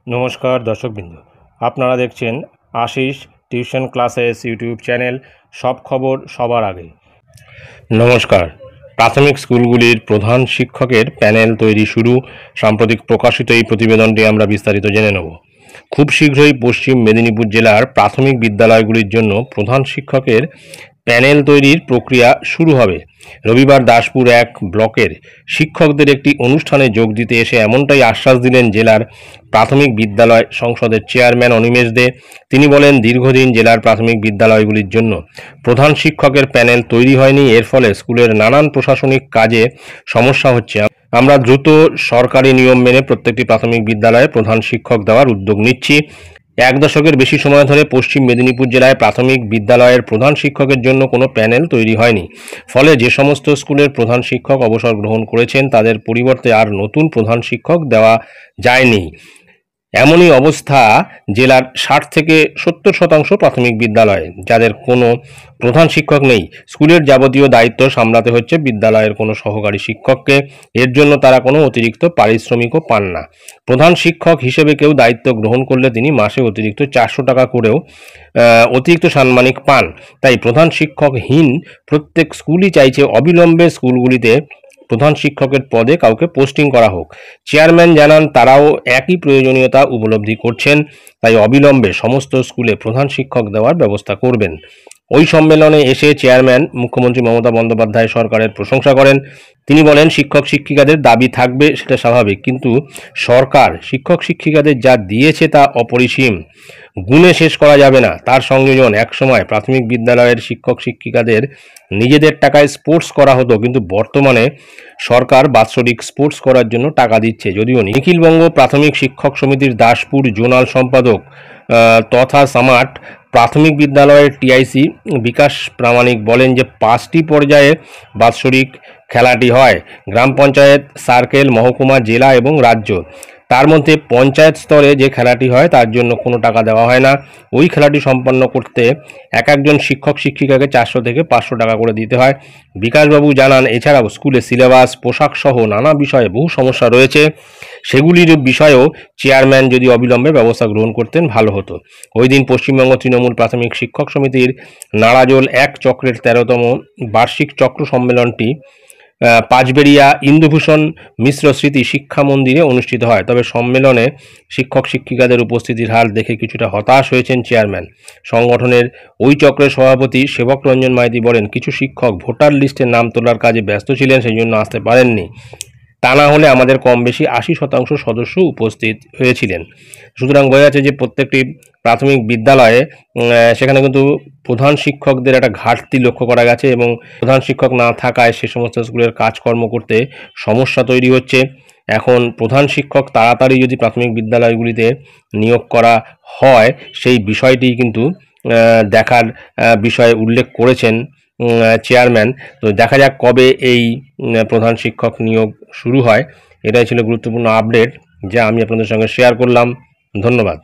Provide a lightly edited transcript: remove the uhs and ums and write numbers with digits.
নমস্কার দর্শকবৃন্দ, আপনারা দেখছেন Ashis tuition classes YouTube channel. সব খবর সবার আগে। নমস্কার। প্রাথমিক স্কুলগুলির প্রধান শিক্ষকের প্যানেল তৈরি শুরু। সাম্প্রতিক প্রকাশিত এই প্রতিবেদনটি আমরা বিস্তারিত জেনে নেব। খুব শীঘ্রই পশ্চিম মেদিনীপুর জেলার প্রাথমিক বিদ্যালয়গুলির জন্য প্রধান শিক্ষকের প্যানেল তৈরির প্রক্রিয়া শুরু হবে। রবিবার দাসপুর 1 ব্লকের শিক্ষকদের একটি অনুষ্ঠানে যোগ দিতে এসে এমনটাই আশ্বাস দিলেন জেলার প্রাথমিক বিদ্যালয় সংসদের চেয়ারম্যান অনিমেষ দে। তিনি বলেন, দীর্ঘদিন জেলার প্রাথমিক বিদ্যালয়গুলির জন্য প্রধান শিক্ষকের প্যানেল তৈরি হয়নি। এর ফলে স্কুলের নানান প্রশাসনিক কাজে সমস্যা হচ্ছে। আমরা দ্রুত সরকারি নিয়ম মেনে প্রত্যেকটি প্রাথমিক বিদ্যালয়ে প্রধান শিক্ষক দেওয়ার উদ্যোগ নিচ্ছি। 1 দশকের বেশি সময় ধরে পশ্চিম মেদিনীপুর জেলায় প্রাথমিক বিদ্যালয়ের প্রধান শিক্ষকের জন্য কোনো প্যানেল তৈরি হয়নি। ফলে যে সমস্ত স্কুলের প্রধান শিক্ষক অবসর গ্রহণ করেছেন তাদের পরিবর্তে আর নতুন প্রধান শিক্ষক দেওয়া যায়নি। এমনই অবস্থা জেলার 60 থেকে 70% প্রাথমিক বিদ্যালয়ে, যাদের কোনো প্রধান শিক্ষক নেই। স্কুলের যাবতীয় দায়িত্ব সামলাতে হচ্ছে বিদ্যালয়ের কোনো সহকারী শিক্ষককে। এর জন্য তারা কোনো অতিরিক্ত পারিশ্রমিকও পান না। প্রধান শিক্ষক হিসেবে কেউ দায়িত্ব গ্রহণ করলে তিনি মাসে অতিরিক্ত 400 টাকা করেও অতিরিক্ত সাম্মানিক পান। তাই প্রধান শিক্ষকহীন প্রত্যেক স্কুলই চাইছে অবিলম্বে স্কুলগুলিতে প্রধান শিক্ষকের পদে কাউকে পোস্টিং করা হোক। চেয়ারম্যান জানান, তারাও একই প্রয়োজনীয়তা উপলব্ধি করছেন, তাই অবিলম্বে সমস্ত স্কুলে প্রধান শিক্ষক দেওয়ার ব্যবস্থা করবেন। ওই সম্মেলনে এসে চেয়ারম্যান মুখ্যমন্ত্রী মমতা বন্দ্যোপাধ্যায় সরকারের প্রশংসা করেন। তিনি বলেন, শিক্ষক শিক্ষিকাদের দাবি থাকবে, সেটা স্বাভাবিক, কিন্তু সরকার শিক্ষক শিক্ষিকাদের যা দিয়েছে তা অপরিসীম, গুণে শেষ করা যাবে না। তার সংযোজন, একসময় প্রাথমিক বিদ্যালয়ের শিক্ষক শিক্ষিকাদের নিজেদের টাকায় স্পোর্টস করা হতো, কিন্তু বর্তমানে সরকার বাৎসরিক স্পোর্টস করার জন্য টাকা দিচ্ছে। যদিও নিখিলবঙ্গ প্রাথমিক শিক্ষক সমিতির দাসপুর জোনাল সম্পাদক তথা সামাট প্রাথমিক বিদ্যালয়ের টিআইসি বিকাশ প্রামাণিক বলেন যে 5টি পর্যায়ে বাৎসরিক খেলাটি হয়: গ্রাম পঞ্চায়েত, সার্কেল, মহকুমা, জেলা এবং রাজ্য। তার মধ্যে পঞ্চায়েত স্তরে যে খেলাটি হয় তার জন্য কোনো টাকা দেওয়া হয় না। ওই খেলাটি সম্পন্ন করতে একজন শিক্ষক শিক্ষিকাকে 400 থেকে 500 টাকা করে দিতে হয়। বিকাশবাবু জানান, এছাড়াও স্কুলে সিলেবাস, পোশাক সহ নানা বিষয়ে বহু সমস্যা রয়েছে। সেগুলির বিষয়েও চেয়ারম্যান যদি অবিলম্বে ব্যবস্থা গ্রহণ করতেন ভালো হতো। ওই দিন পশ্চিমবঙ্গ তৃণমূল প্রাথমিক শিক্ষক সমিতির নাড়াজোল 1 চক্রের 13তম বার্ষিক চক্র সম্মেলনটি পাঁচবেড়িয়া ইন্দুভূষণ মিশ্র স্মৃতি শিক্ষা মন্দিরে অনুষ্ঠিত হয়। তবে সম্মেলনে শিক্ষক শিক্ষিকাদের উপস্থিতির হার দেখে কিছুটা হতাশ হয়েছেন চেয়ারম্যান। সংগঠনের ওই চক্রের সভাপতি সেবক রঞ্জন মাইতি বলেন, কিছু শিক্ষক ভোটার লিস্টের নাম তোলার কাজে ব্যস্ত ছিলেন, সেই জন্য আসতে পারেননি। তা না হলে আমাদের কম বেশি 80% সদস্য উপস্থিত হয়েছিলেন। সুতরাং বোঝা যাচ্ছে যে প্রত্যেকটি প্রাথমিক বিদ্যালয়ে সেখানে কিন্তু প্রধান শিক্ষকদের একটা ঘাটতি লক্ষ্য করা গেছে, এবং প্রধান শিক্ষক না থাকায় সে সমস্ত স্কুলের কাজকর্ম করতে সমস্যা তৈরি হচ্ছে। এখন প্রধান শিক্ষক তাড়াতাড়ি যদি প্রাথমিক বিদ্যালয়গুলিতে নিয়োগ করা হয়, সেই বিষয়টি কিন্তু দেখার বিষয়ে উল্লেখ করেছেন চেয়ারম্যান। তো দেখা যাক কবে এই প্রধান শিক্ষক নিয়োগ শুরু হয়। এটাই ছিল গুরুত্বপূর্ণ আপডেট যা আমি আপনাদের সঙ্গে শেয়ার করলাম। ধন্যবাদ।